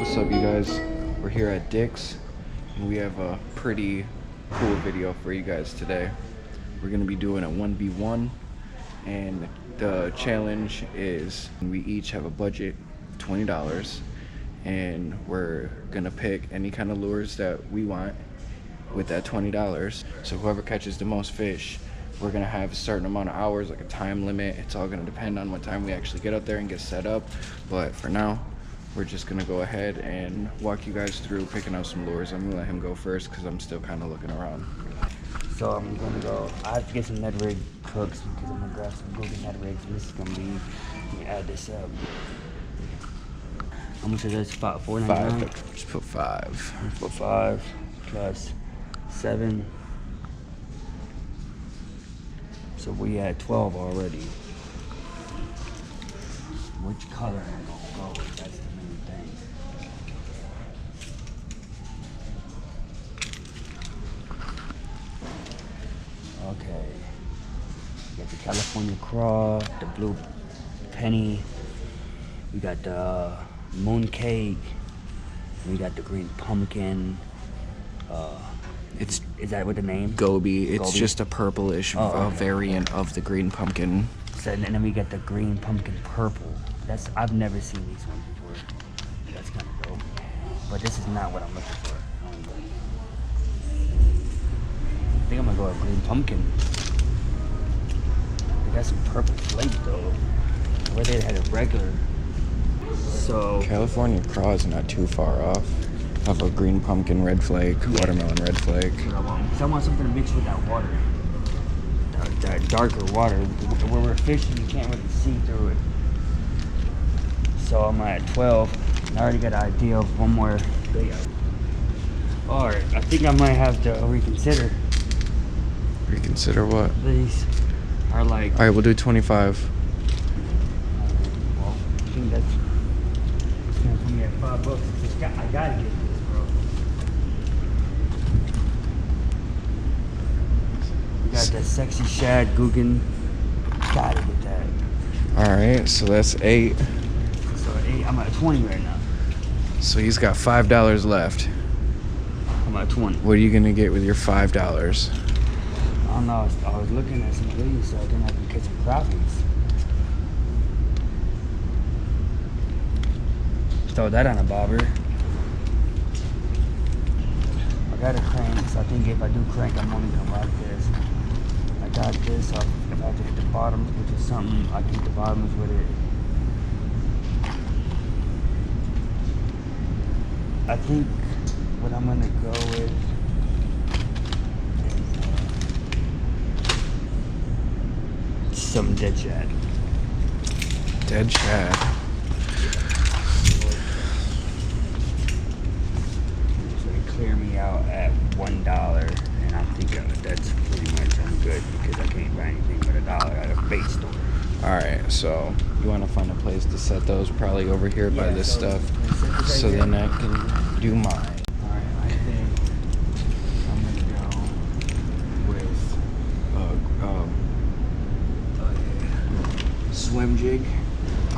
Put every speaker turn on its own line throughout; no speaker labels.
What's up, you guys? We're here at Dick's and we have a pretty cool video for you guys today. We're gonna be doing a 1v1 and the challenge is we each have a budget of $20 and we're gonna pick any kind of lures that we want with that $20. So whoever catches the most fish, we're gonna have a certain amount of hours, like a time limit. It's all gonna depend on what time we actually get out there and get set up. But for now, we're just gonna go ahead and walk you guys through picking out some lures. I'm gonna let him go first because I'm still kind of looking around.
So I'm gonna go. I have to get some Ned rig hooks because I'm gonna grab some golden Ned rigs, and this is gonna be. Let me add this up. How much is this? About $4.99.
Just put 5.
Put 5 plus 7. So we had 12 already. Which color am I gonna go with? That's the main thing. Okay. We got the California Craw, the blue penny. We got the moon cake. We got the green pumpkin. Is that what the name?
Goby. It's
Goby?
just a purplish variant of the green pumpkin.
So, and then we got the green pumpkin purple. I've never seen these ones before. That's kind of dope. But this is not what I'm looking for. I think I'm gonna go with green pumpkin. They got some purple flakes though. Where they had a regular. So
California Craw is not too far off. Of a green pumpkin red flake, watermelon red flake.
So I want something to mix with that water. That darker water. Where we're fishing, you can't really see through it. So I'm at 12, and I already got an idea of one more layout. Alright, I think I might have to reconsider.
Reconsider what?
These are like...
Alright, we'll do 25.
Well, I think that's gonna put me at $5. I gotta get this, bro. We got that sexy shad Guggen. Gotta get that.
Alright, so that's 8.
So 8, I'm at 20 right now.
So he's got $5 left.
I'm at 20.
What are you gonna get with your $5?
I don't know. I was looking at some of these, so I didn't have to catch some crappies. Throw that on a bobber. I got a crank, so I think if I do crank, I'm only gonna rock this. I got this, so if I have to hit the bottoms, which is something, I can hit the bottoms with it. I think what I'm gonna go with is some dead shad.
Dead shad.
So they clear me out at $1, and I think that's pretty much I'm good because I can't buy anything but $1 at a bait store.
Alright, so you want to find a place to set those, probably over here by this stuff, so then I can do mine.
Alright, I think I'm gonna go with
Swim jig.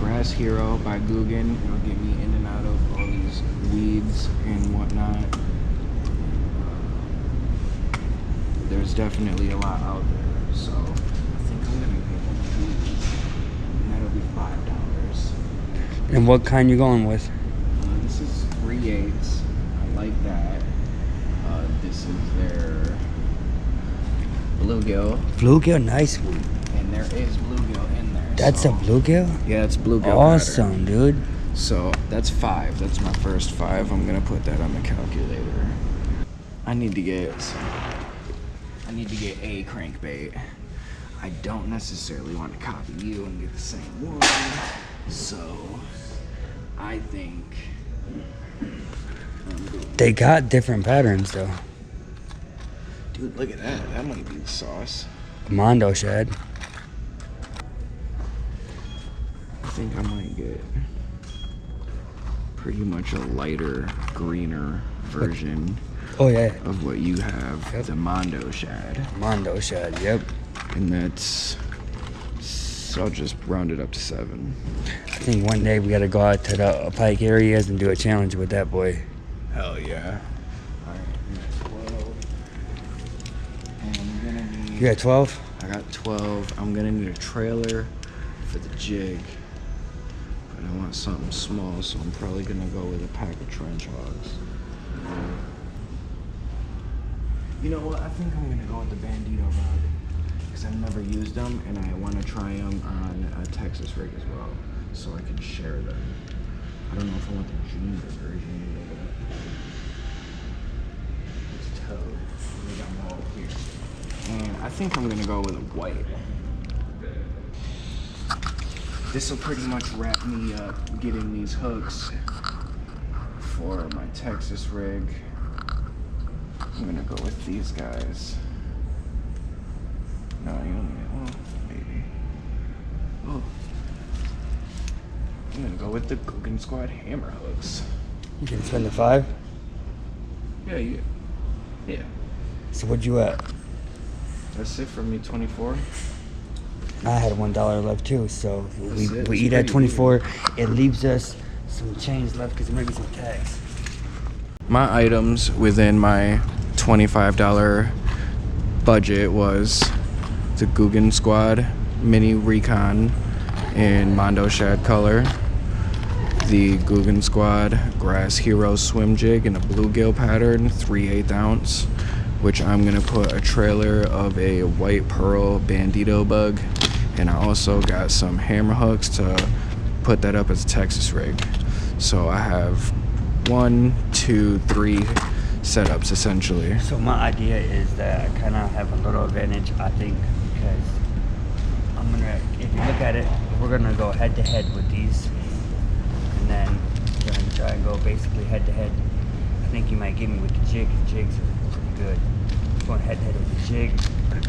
Grass Hero by Guggen. It'll get me in and out of all these weeds and whatnot. There's definitely a lot out there, so I think I'm gonna get one of these, and that'll be $5.
And what kind you going with?
This is 3/8. I like that. This is their bluegill,
Bluegill, nice one.
and there is bluegill in there.
That's
so,
a bluegill?
Yeah, it's bluegill.
Awesome, dude.
So that's 5. That's my first 5. I'm gonna put that on the calculator. I need to get a crankbait. I don't necessarily want to copy you and get the same one. So I think
They got different patterns though.
dude, look at that. That might be the sauce.
Mondo shad.
I think I might get pretty much a lighter, greener version
Oh yeah.
of what you have,
Yep.
the Mondo shad.
Mondo shad, yep.
And that's, so I'll just round it up to 7.
I think one day we gotta go out to the Pike areas and do a challenge with that boy.
Hell yeah. Alright, I'm at 12. And I'm gonna need,
You got 12?
I got 12. I'm gonna need a trailer for the jig. But I want something small, so I'm probably gonna go with a pack of trench hogs. You know what? I think I'm gonna go with the Bandito rod, because I've never used them and I want to try them on a Texas rig as well, so I can share them. I don't know if I want the junior version of it. It's toad. They got them all here. And I think I'm gonna go with a white. This will pretty much wrap me up getting these hooks for my Texas rig. I'm gonna go with these guys. No, you don't need it. Well, maybe. Oh. I'm gonna go with the Guggen Squad hammer hooks.
You can spend the 5?
Yeah.
So what'd you at?
That's it for me, 24.
I had $1 left too, so
That's it.
we
It's
eat at
pretty
24. It leaves us some change left because there might be some tags.
My items within my $25 budget was the Guggen Squad Mini Recon in Mondo Shad color, the Guggen Squad Grass Hero swim jig in a bluegill pattern, 3/8 ounce, which I'm gonna put a trailer of a white pearl bandito bug, and I also got some hammer hooks to put that up as a Texas rig. So I have 1, 2, 3 setups essentially.
So my idea is that I kind of have a little advantage, I think, because I'm gonna, if you look at it, we're gonna go head to head with these, and then we're gonna try and go basically head to head. I think you might get me with the jig. The jigs are pretty good. Going head to head with the jig.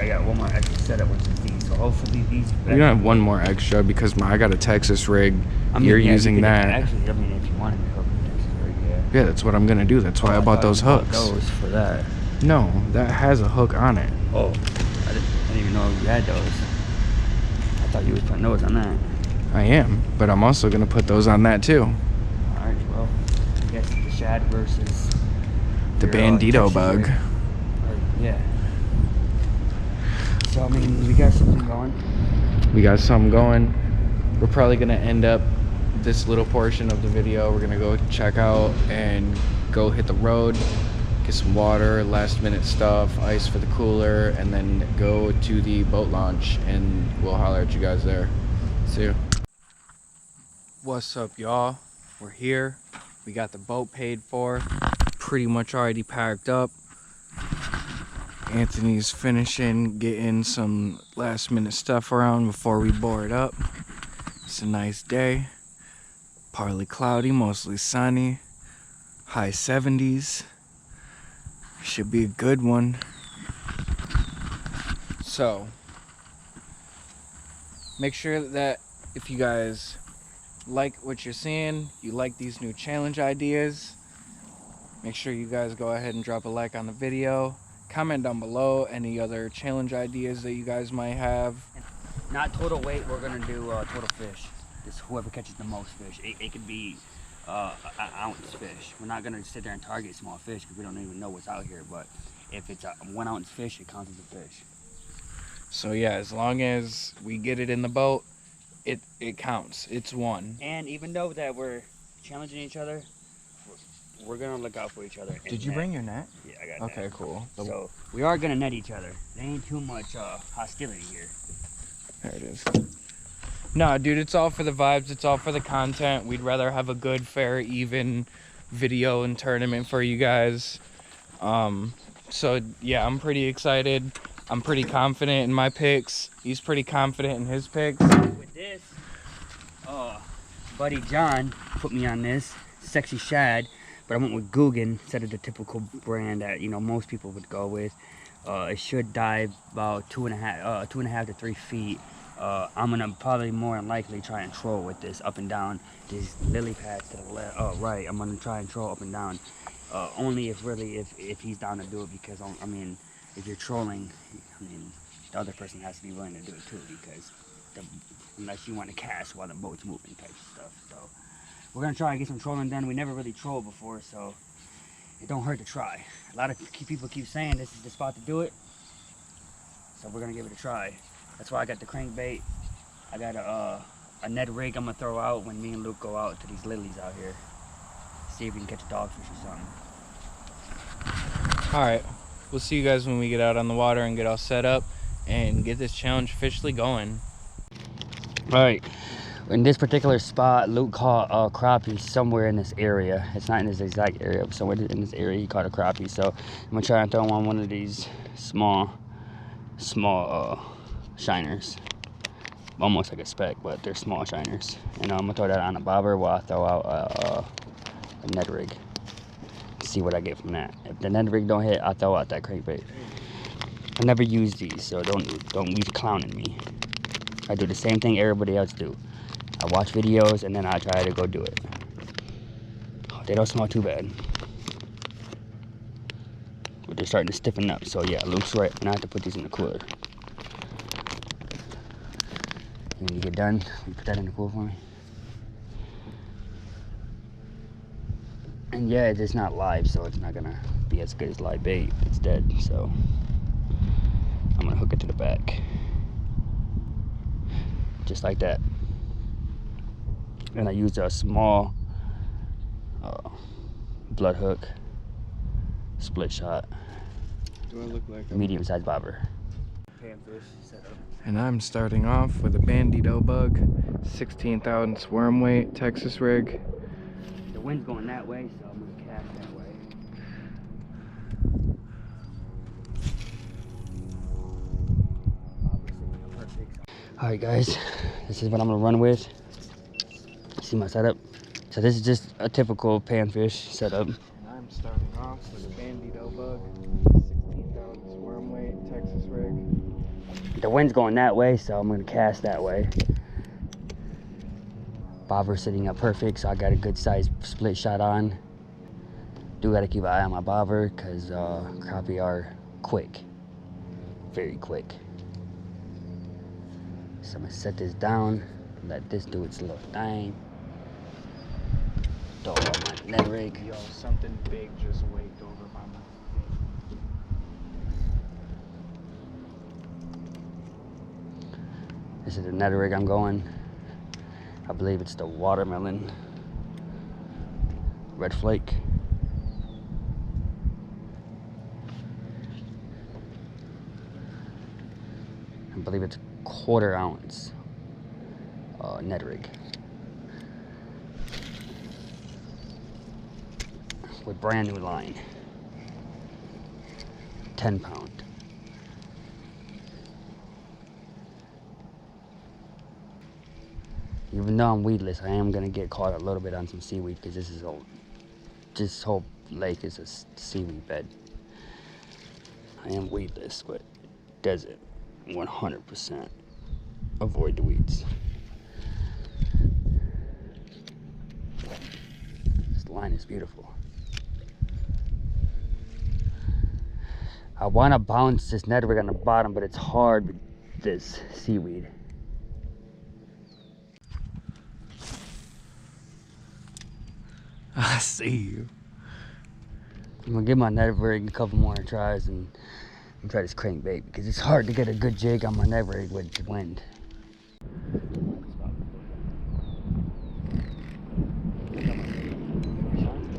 I got one more extra setup, which is these. So hopefully these.
You're gonna have one more extra because I got a Texas rig.
I mean,
You're
yeah,
using
you could
that.
Actually, I mean, if you wanted to hook the Texas rig, yeah.
Yeah, that's what I'm gonna do. That's why I bought those hooks.
Those for that.
No, that has a hook on it.
Oh, I didn't even know you had those. I thought you was putting those on that.
I am, but I'm also gonna put those on that too.
All right, well, I guess the shad versus
The
your,
bandito
Texas
bug.
rig. Yeah. So I mean, we got something going.
We got something going. We're probably gonna end up this little portion of the video. We're gonna go check out and go hit the road, get some water, last minute stuff, ice for the cooler, and then go to the boat launch, and we'll holler at you guys there. See you. What's up, y'all? We're here. We got the boat paid for. Pretty much already packed up. Anthony's finishing getting some last minute stuff around before we board up. It's a nice day. Partly cloudy, mostly sunny. High 70s. Should be a good one. So, make sure that if you guys like what you're seeing, you like these new challenge ideas, make sure you guys go ahead and drop a like on the video. Comment down below any other challenge ideas that you guys might have.
Not total weight, we're gonna do total fish. Just whoever catches the most fish. It could be an ounce fish. We're not gonna sit there and target small fish because we don't even know what's out here. But if it's a 1 ounce fish, it counts as a fish.
So yeah, as long as we get it in the boat, it counts. It's one.
And even though that we're challenging each other, we're gonna look out for each other.
Did you bring your net?
Yeah, I got
Okay,
net.
cool.
So we are gonna net each other. There ain't too much hostility here.
There it is. No, dude, it's all for the vibes. It's all for the content. We'd rather have a good, fair, even video and tournament for you guys. So yeah, I'm pretty excited. I'm pretty confident in my picks. He's pretty confident in his picks.
With this, buddy John put me on this Sexy Shad, but I went with Guggen instead of the typical brand that most people would go with. It should dive about 2.5 to 3 feet. I'm gonna probably more than likely try and troll with this up and down these lily pads to the left. Oh right, I'm gonna try and troll up and down. Only if he's down to do it, because I mean, if you're trolling, I mean, the other person has to be willing to do it too, because unless you want to cast while the boat's moving type stuff. So we're gonna try and get some trolling done. We never really trolled before, so it don't hurt to try. A lot of people keep saying this is the spot to do it, so we're gonna give it a try. That's why I got the crankbait. I got a Ned rig I'm gonna throw out when me and Luke go out to these lilies out here. See if we can catch a dogfish or something.
All right, we'll see you guys when we get out on the water and get all set up and get this challenge officially going.
All right, in this particular spot, Luke caught a crappie somewhere in this area. It's not in this exact area, but somewhere in this area he caught a crappie. So I'm gonna try and throw on one of these small shiners. Almost like a speck, but they're small shiners. And I'm gonna throw that on a bobber while I throw out a Ned rig. See what I get from that. If the Ned rig don't hit, I'll throw out that crankbait. I never use these, so don't be clowning me. I do the same thing everybody else do. I watch videos and then I try to go do it. Oh, they don't smell too bad, but they're starting to stiffen up. So yeah, Luke's right. Now I have to put these in the cooler. And when you get done, you put that in the cooler for me. And yeah, it's not live, so it's not gonna be as good as live bait. It's dead, so I'm gonna hook it to the back. Just like that. And I used a small blood hook, split shot,
Do I look like
medium sized bobber. Panfish setup.
And I'm starting off with a Bandito bug, 16th ounce worm weight, Texas rig.
The wind's going that way, so I'm gonna cast that way. Alright guys, this is what I'm gonna run with. See my setup? So this is just a typical panfish setup.
And I'm starting off with a Bandito bug, 16th ounce worm weight, Texas rig.
The wind's going that way, so I'm gonna cast that way. Bobber sitting up perfect, so I got a good size split shot on. Do gotta keep an eye on my bobber, cause crappie are quick, very quick. So I'm gonna set this down, let this do its little thing. Throw on my Ned rig.
Yo, something big just waked over my mouth.
This is the Ned rig I'm going. I believe it's the watermelon red flake. I believe it's 1/4 ounce Ned rig with brand new line, 10 pound. Even though I'm weedless, I am gonna get caught a little bit on some seaweed, because this whole lake is a seaweed bed. I am weedless, but it doesn't 100% avoid the weeds. This line is beautiful. I want to bounce this Ned rig on the bottom, but it's hard with this seaweed.
I see you.
I'm gonna give my net rig a couple more tries and try this crankbait because it's hard to get a good jig on my net rig with the wind.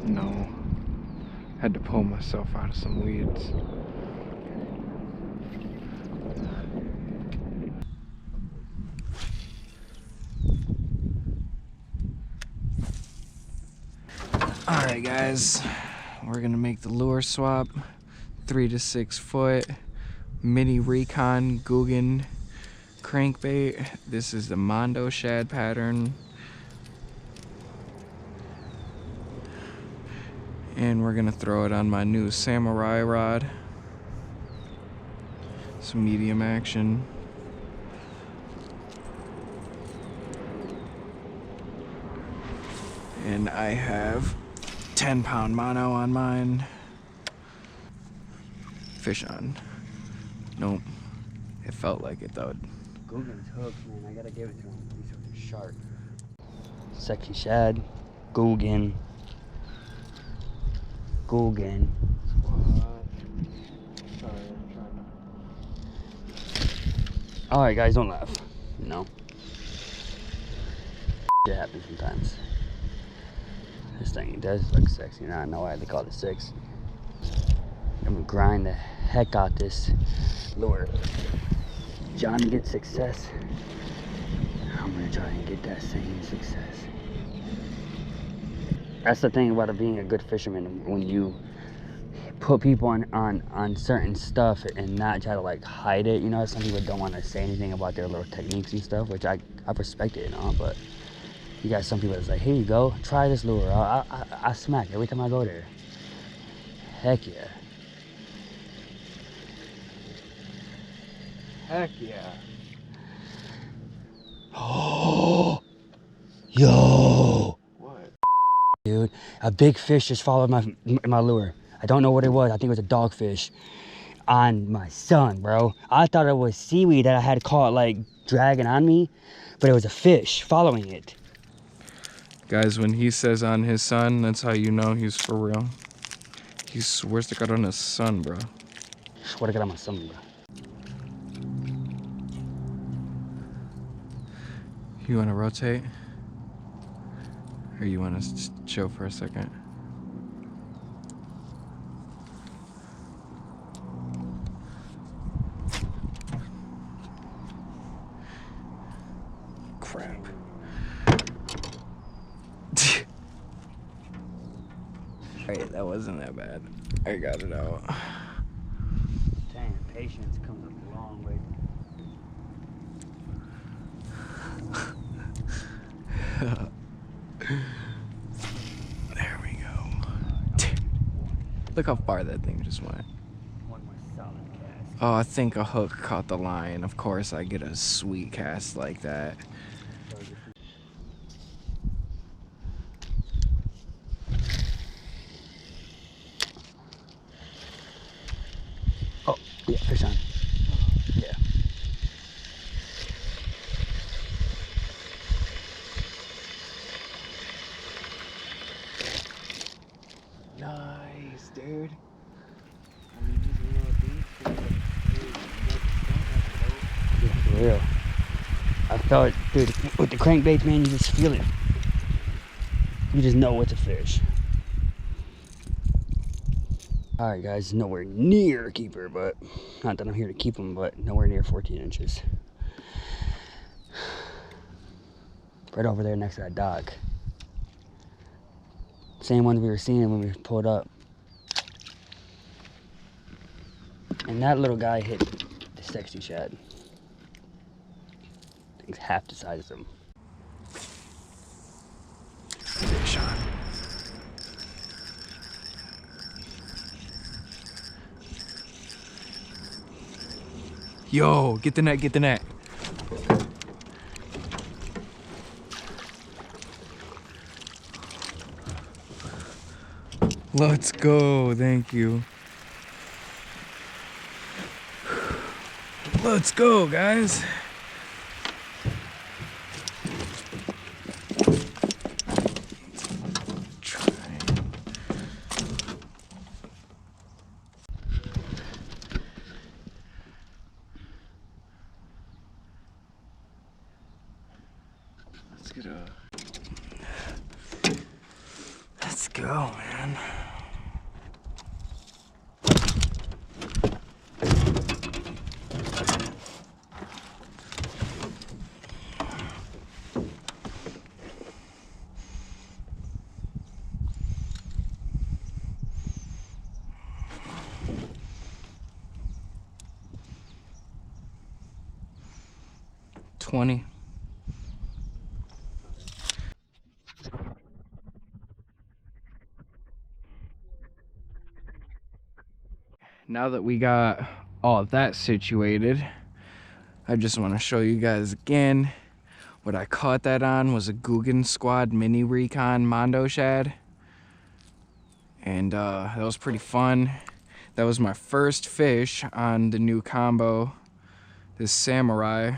No. Had to pull myself out of some weeds. Alright guys, we're gonna make the lure swap. 3 to 6 foot mini recon Guggen crankbait. This is the Mondo shad pattern. And we're gonna throw it on my new Samurai rod. Some medium action. And I have 10-pound mono on mine. Fish on. Nope. It felt like it though.
Guggen's hooked, man. I gotta give it to him. He's hooking sharp. Sexy shad. Guggen. Guggen. Alright guys, don't laugh. You know. Shit happens sometimes. This thing does look sexy. Now I know why they call it 6. I'm gonna grind the heck out this lure. Johnny gets success. I'm gonna try and get that same success. That's the thing about being a good fisherman, when you put people on certain stuff and not try to like hide it. You know, some people don't want to say anything about their little techniques and stuff, which I respect it, you know, but you got some people that's like, here you go, try this lure. I smack every time I go there. Heck yeah.
Heck yeah.
Oh, yo.
What?
Dude, a big fish just followed my lure. I don't know what it was. I think it was a dogfish on my son, bro. I thought it was seaweed that I had caught like dragging on me, but it was a fish following it.
Guys, when he says on his son, that's how you know he's for real. He swears to God on his son, bro.
Swear to God on my son, bro.
You want to rotate? Or you want to chill for a second? Crap. Alright, that wasn't that bad. I got it out.
Dang, patience comes a long way.
There we go. Look how far that thing just went.
One more solid cast.
Oh, I think a hook caught the line. Of course, I get a sweet cast like that.
Oh, yeah, fish on. Yeah.
Nice, dude.
Yeah, for real. I felt, dude, with the crankbaits, man, you just feel it. You just know it's a fish. Alright guys, nowhere near a keeper, but not that I'm here to keep them, but nowhere near 14 inches. Right over there next to that dock. Same ones we were seeing when we pulled up. And that little guy hit the sexy shad. Thing's half the size of him.
Fish on. Yo, get the net, get the net. Let's go, thank you. Let's go, guys. Try. get a...
Let's go, man.
$20. Now that we got all of that situated, I just want to show you guys again what I caught that on was a Guggen Squad Mini Recon Mondo Shad. And that was pretty fun. That was my first fish on the new combo, this Samurai.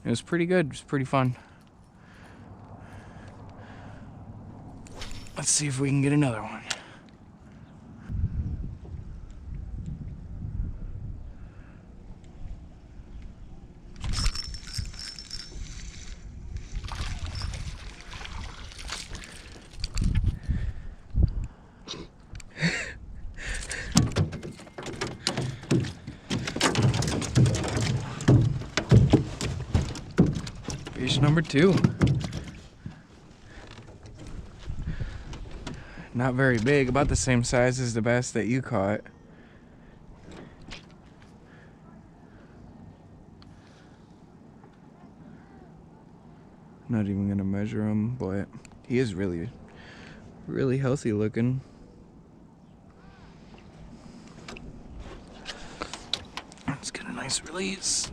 It was pretty good, it was pretty fun. Let's see if we can get another one. Fish number 2. Not very big, about the same size as the bass that you caught. Not even gonna measure him, but he is really, really healthy looking. Let's get a nice release.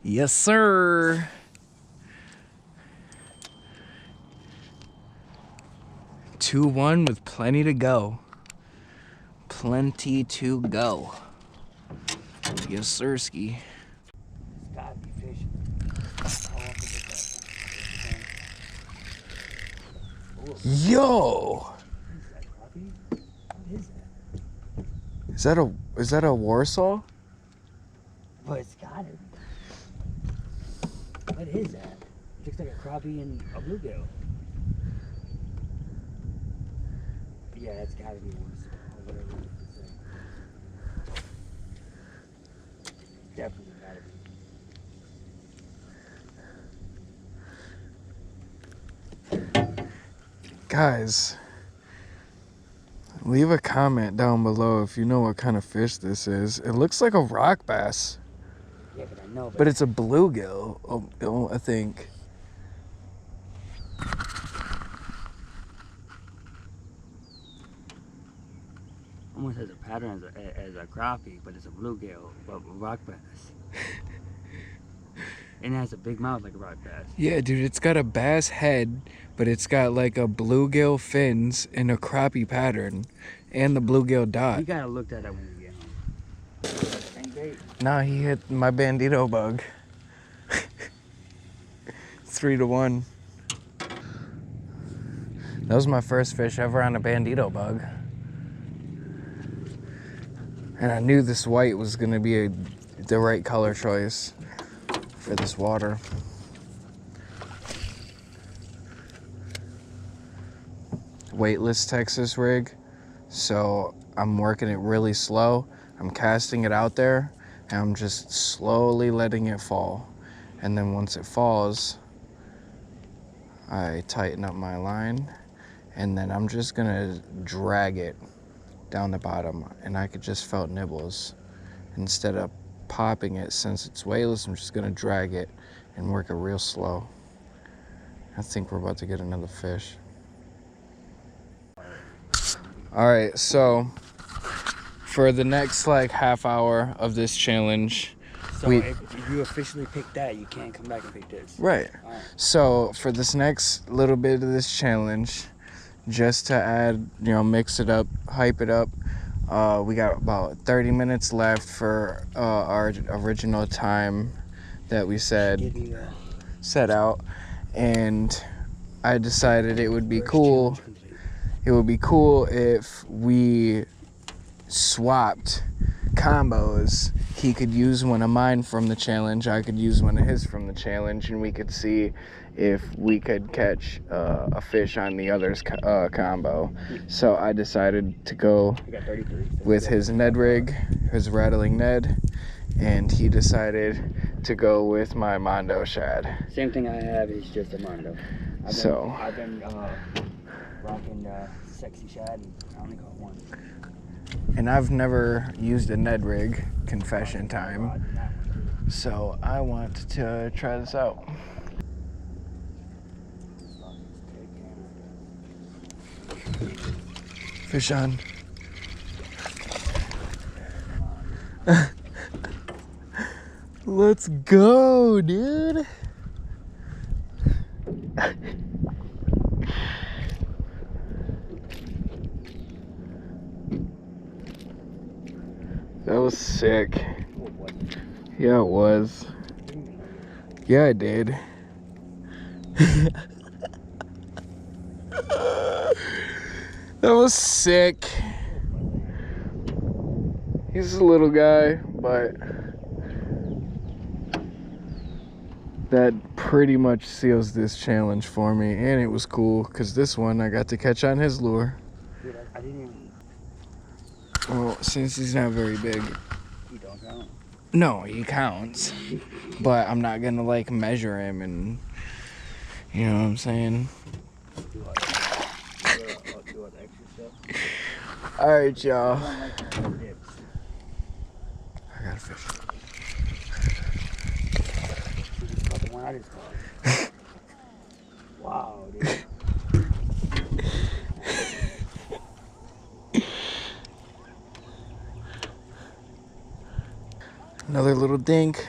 Yes, sir. Two one with plenty to go. Plenty to go. Yes, sirski.
It's gotta be fish.
Yo!
What is that?
Is that a Warsaw?
But it's gotta be. What is that? It looks like a crappie and a bluegill. Yeah, that's gotta be worse. Or whatever you say. Definitely gotta be.
Guys, leave a comment down below if you know what kind of fish this is. It looks like a rock bass.
Yeah, but I know.
But it's a bluegill, oh, I think.
Almost has a pattern as a crappie, but it's a bluegill, but rock bass. And it has a big mouth like a rock bass.
Yeah, dude, it's got a bass head, but it's got like a bluegill fins and a crappie pattern, and the bluegill dot.
You gotta look that up when you get home. Same bait.
Nah, he hit my bandito bug. 3-1. That was my first fish ever on a bandito bug. And I knew this white was gonna be the right color choice for this water. Weightless Texas rig, so I'm working it really slow. I'm casting it out there and I'm just slowly letting it fall. And then once it falls, I tighten up my line and then I'm just gonna drag it down the bottom, and I could just felt nibbles. Instead of popping it, since it's weightless, I'm just gonna drag it and work it real slow. I think we're about to get another fish. All right, so for the next like half hour of this challenge,
So if you officially pick that, you can't come back and pick this.
Right. So for this next little bit of this challenge, just to add, mix it up, hype it up, we got about 30 minutes left for our original time that we set out, and I decided it would be cool. It would be cool if we swapped combos. He could use one of mine from the challenge, I could use one of his from the challenge, and we could see if we could catch a fish on the other's combo. So I decided to go with his Ned rig, his rattling Ned, and he decided to go with my Mondo shad.
Same thing I have, is just a Mondo. I've been rocking sexy shad, and I only caught one.
And I've never used a Ned rig, confession time. So I want to try this out. Fish on. Let's go, dude. That was sick. Yeah, it was. Yeah, I did. That was sick. He's a little guy, but that pretty much seals this challenge for me. And it was cool because this one I got to catch on his lure.
Dude, I didn't even...
Well, since he's not very big.
He don't count?
No, he counts. But I'm not gonna like measure him and, you know what I'm saying?
Do all the extra stuff.
Alright, y'all.
I
I got a fish.
The one I just caught. Wow, dude.
Another little dink,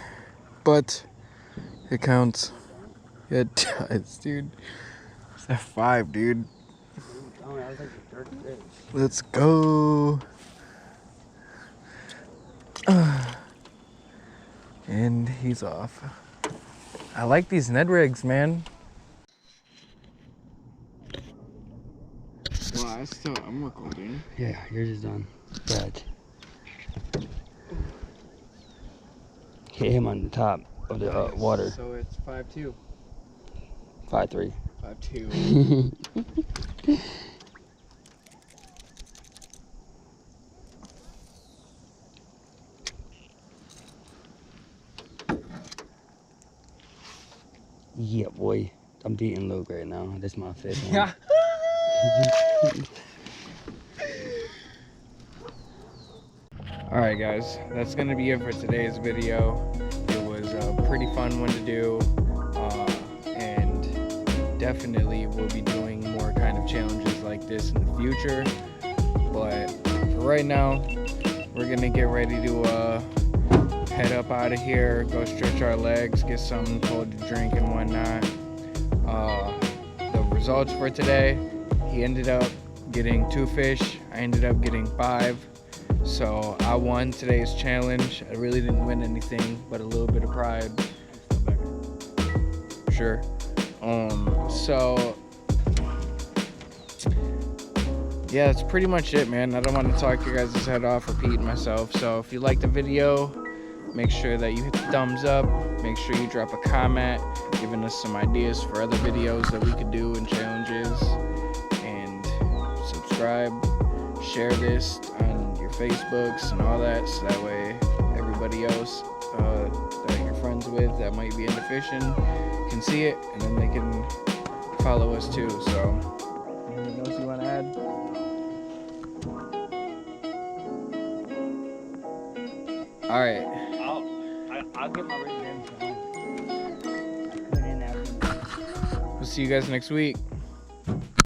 but it counts. Yeah, it does, dude. It's that 5, dude.
Oh, that was like the third fish.
Let's go. And he's off. I like these Ned rigs, man. Well, I'm recording.
Yeah, yours is done. Brad. Hit him on the top of the water.
So it's 5-2.
5-3.
5-2.
Yeah, boy. I'm beating Luke right now. That's my fifth one.
Yeah. Alright guys, that's going to be it for today's video. It was a pretty fun one to do, and definitely we'll be doing more kind of challenges like this in the future. But for right now, we're going to get ready to head up out of here, go stretch our legs, get something cold to drink and whatnot. The results for today, he ended up getting 2 fish, I ended up getting 5. So I won today's challenge. I really didn't win anything, but a little bit of pride. Sure. So yeah, that's pretty much it, man. I don't want to talk your guys' head off repeating myself. So if you liked the video, make sure that you hit the thumbs up. Make sure you drop a comment giving us some ideas for other videos that we could do and challenges. And subscribe, share this on your Facebooks and all that, so that way everybody else that you're friends with that might be into fishing can see it, and then they can follow us too. So anything else you want to add? All right.
I'll get my written.
We'll see you guys next week.